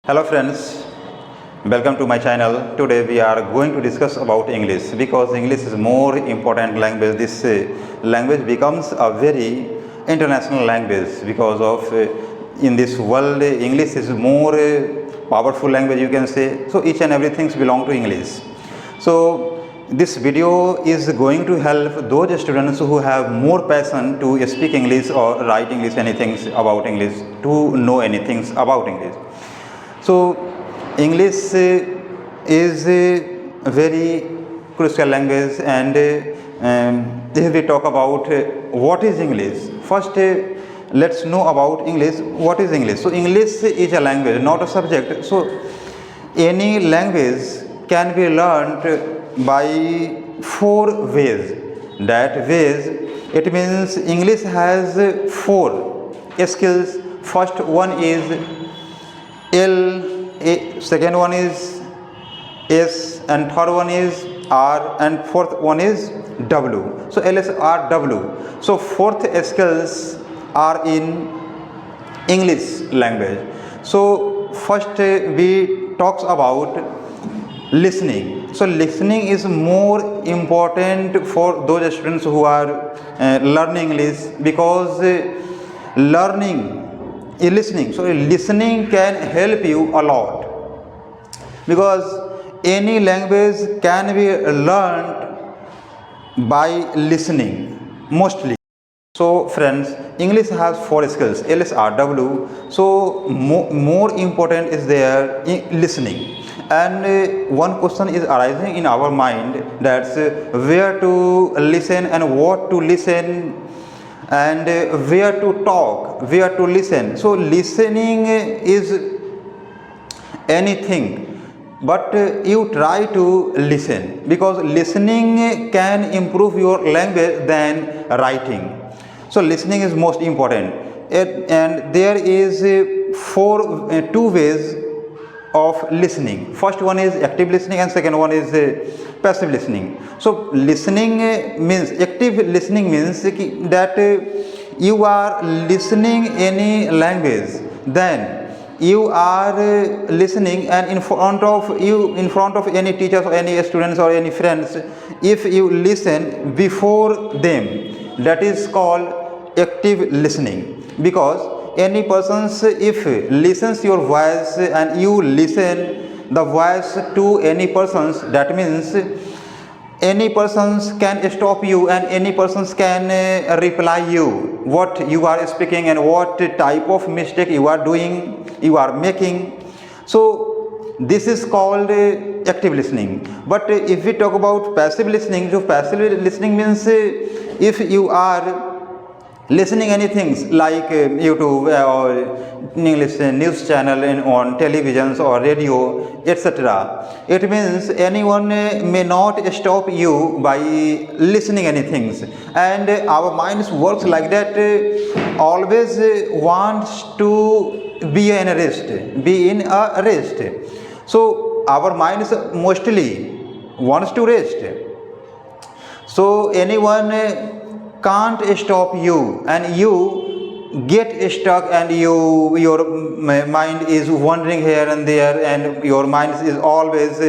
Hello friends, welcome to my channel. Today we are going to discuss about English because English is more important language. This language becomes a very international language because of in this world English is more powerful language, you can say. So each and everything belong to English. So this video is going to help those students who have more passion to speak English or write English, anything about English, to know anything about English. So English is a very crucial language, and if we talk about what is English, first let's know about English. What is English? So English is a language, not a subject. So any language can be learned by four ways. That ways, it means English has four skills. First one is second one is S, and third one is R, and fourth one is W. So L, S, R, W. So fourth skills are in English language. So first we talks about listening. So listening is more important for those students who are learning English, because listening. So listening can help you a lot, because any language can be learned by listening mostly. So friends, English has four skills, L, S, R, W. So more important is there listening. And one question is arising in our mind, that's where to listen and what to listen, and where to talk, where to listen. So listening is anything, but you try to listen, because listening can improve your language than writing. So listening is most important, and there is two ways of listening. First one is active listening, and second one is passive listening. So listening means, active listening means that you are listening any language, then you are listening, and in front of any teachers or any students or any friends, if you listen before them, that is called active listening. Because any persons, if listens your voice and you listen the voice to any persons, that means any persons can stop you, and any persons can reply you what you are speaking and what type of mistake you are doing, you are making. So this is called active listening. But if we talk about passive listening, so passive listening means if you are listening anything like YouTube or English news channel on televisions or radio, etc. It means anyone may not stop you by listening anything, and our minds works like that, always wants to be in a rest. So our minds mostly wants to rest. So anyone can't stop you, and you get stuck, and your mind is wandering here and there, and your mind is always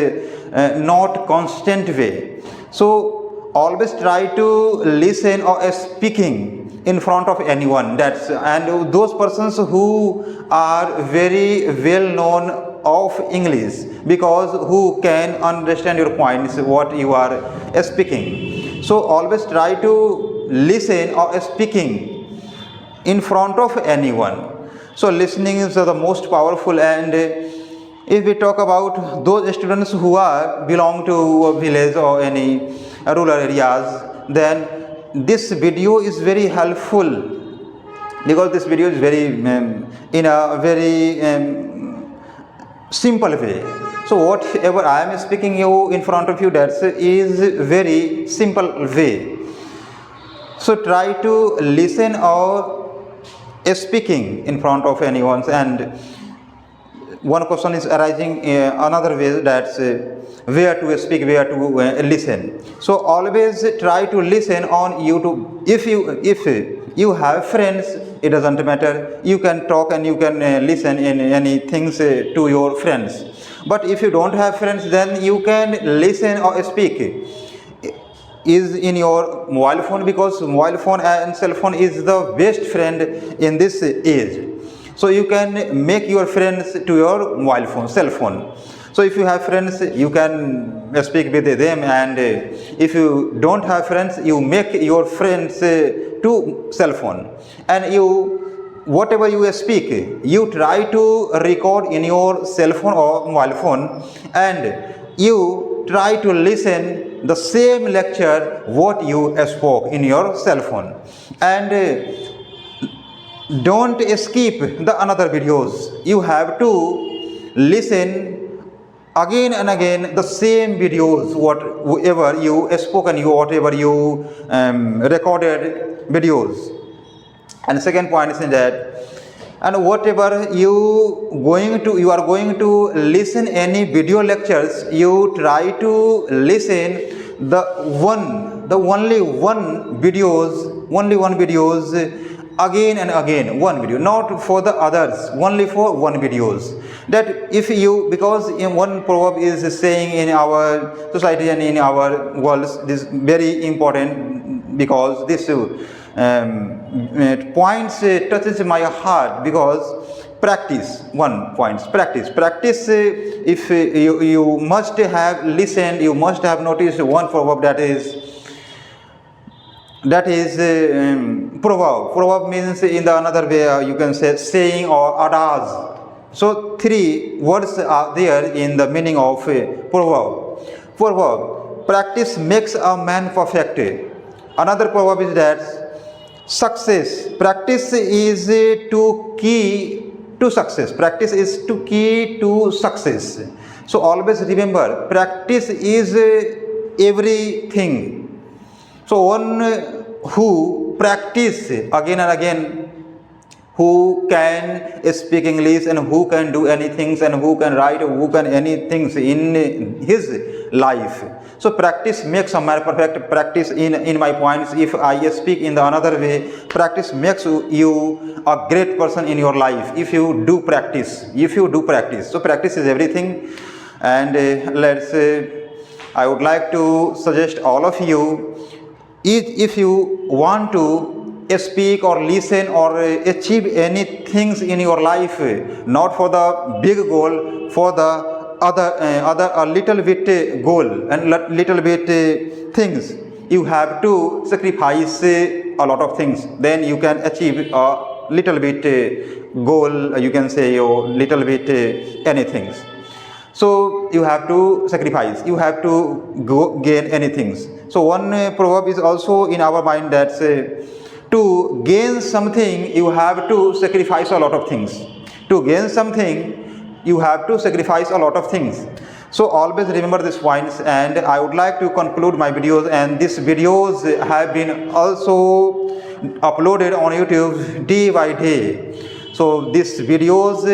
not constant way. So always try to listen or speaking in front of anyone, and those persons who are very well known of English, because who can understand your points, what you are speaking. So always try to listen or speaking in front of anyone. So listening is the most powerful. And if we talk about those students who are belong to a village or any rural areas, then this video is very helpful, because this video is very in a very simple way. So whatever I am speaking you in front of you, that is very simple way. So try to listen or speaking in front of anyone. And one question is arising another way, that's where to speak, where to listen. So always try to listen on YouTube. If you have friends it doesn't matter. You can talk and you can listen in any things to your friends. But if you don't have friends, then you can listen or speak is in your mobile phone, because mobile phone and cell phone is the best friend in this age. So you can make your friends to your mobile phone, cell phone. So if you have friends, you can speak with them, and if you don't have friends, you make your friends to cell phone, and you, whatever you speak, you try to record in your cell phone or mobile phone, and you try to listen the same lecture what you spoke in your cell phone, and don't skip the another videos. You have to listen again and again the same videos whatever you spoken, you whatever you recorded videos. And second point is that, and whatever you are going to listen any video lectures, you try to listen the only one videos again and again, one video, not for the others, only for one videos. That if you, because in one proverb is saying in our society and in our world, this is very important, because this points touches my heart, because practice, one point, practice if you must have listened, you must have noticed one proverb, that is proverb means in the another way you can say saying or adage. So three words are there in the meaning of proverb. Practice makes a man perfect. Another proverb is that success, practice is to key to success. Practice is to key to success. So always remember, practice is everything. So one who practice again and again, who can speak English and who can do anything and who can write, who can anything in his life. So practice makes a man perfect. Practice in my points, if I speak in the another way, practice makes you a great person in your life if you do practice. So practice is everything. And I would like to suggest all of you, if you want to speak or listen or achieve anything in your life, not for the big goal, for the other a little bit goal and little bit things, you have to sacrifice a lot of things. Then you can achieve a little bit goal, you can say, or little bit anything. So you have to sacrifice, you have to gain anything. So one proverb is also in our mind, that to gain something you have to sacrifice a lot of things. To gain something you have to sacrifice a lot of things. So always remember these points, and I would like to conclude my videos, and these videos have been also uploaded on YouTube day by day. So these videos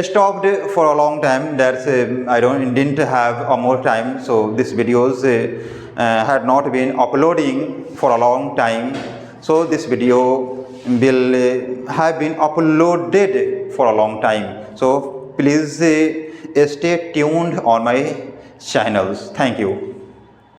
stopped for a long time. That's I didn't have more time, so these videos had not been uploading for a long time. So this video will have been uploaded for a long time. So please stay tuned on my channels. Thank you.